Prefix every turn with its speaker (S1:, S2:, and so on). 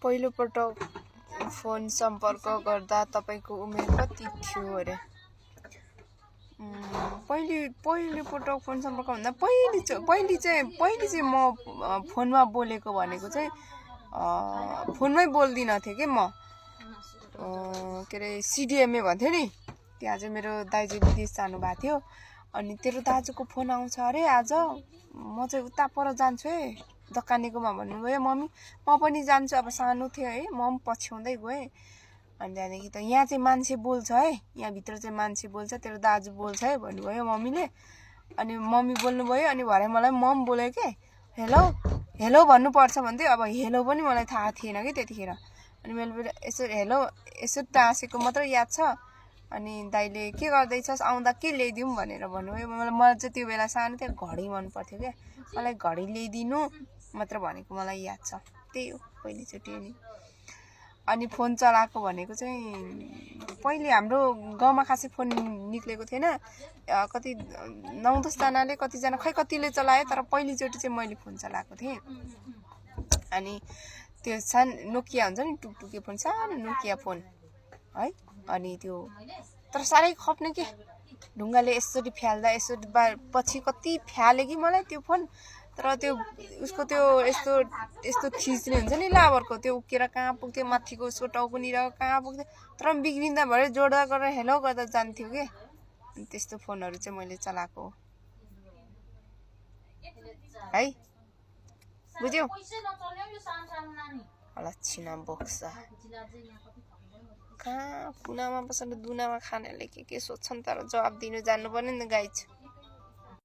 S1: पहिलो पटक फोन सम्पर्क गर्दा तपाईको उमेर कति थियो अरे? पहिलो पटक फोन सम्पर्क भन्दा पहिले चाहिँ म फोनमा बोलेको भनेको चाहिँ फोनमै बोल्दिन थिएँ के म के अरे सिडिएमए भन्थ्यो नि। त्यहाँ चाहिँ मेरो दाइजू विदेश जानु भएको थियो अनि तेरो दाजुको फोन आउँछ अरे आज, म चाहिँ उता पर जान्छु है दोकानेकोमा भन्नुभयो मम्मी। म पनि जान्छु, अब सानो थियो है, म पनि पछ्याउँदै गएँ। अनि त्यहाँदेखि त यहाँ चाहिँ मान्छे बोल्छ है, यहाँभित्र चाहिँ मान्छे बोल्छ, तेरो दाजु बोल्छ है भन्नुभयो मम्मीले। अनि मम्मी बोल्नुभयो अनि भरे मलाई मम बोल्यो के, हेलो हेलो भन्नुपर्छ भन्थ्यो। अब हेलो पनि मलाई थाहा थिएन कि त्यतिखेर। अनि मैले यसो हेलो यसो टाँसेको मात्र याद छ। अनि दाइले के गर्दैछस्, आउँदा के ल्याइदिउँ भनेर भन्नुभयो। मलाई चाहिँ त्यो बेला सानो थियो, घडी मन पर्थ्यो क्या, मलाई घडी ल्याइदिनु मात्र भनेको मलाई याद छ। त्यही हो पहिलोचोटि नि। अनि फोन चलाएको भनेको चाहिँ पहिले हाम्रो गाउँमा खासै फोन निक्लेको थिएन। कति 9-10 जनाले कतिजना खै कतिले चलायो, तर पहिलोचोटि चाहिँ मैले फोन चलाएको थिएँ। अनि त्यो नोकिया हुन्छ नि, टुकटुके फोन, सानो नोकिया फोन है। अनि त्यो तर साह्रै खप्ने के, ढुङ्गाले यसरी फ्याल्दा यसरी पछि कति फ्याले कि मलाई त्यो फोन। तर त्यो उसको त्यो यस्तो थिच्ने हुन्छ नि लाबरको, त्यो उकेर कहाँ पुग्थ्यो, माथिको उसको टाउकोनिर कहाँ पुग्थ्यो। तर बिग्रिँदा भएर जोड्दा गरेर हेलो गर्दा जान्थ्यो कि। अनि त्यस्तो फोनहरू चाहिँ मैले चलाएको है, बुझ्यौ? लक्षिना बोक्सा कहाँ कुनामा बसेर दुनामा खानेले के सोध्छन्, तर जवाब दिनु जान्नु पर्ने नि गाइज।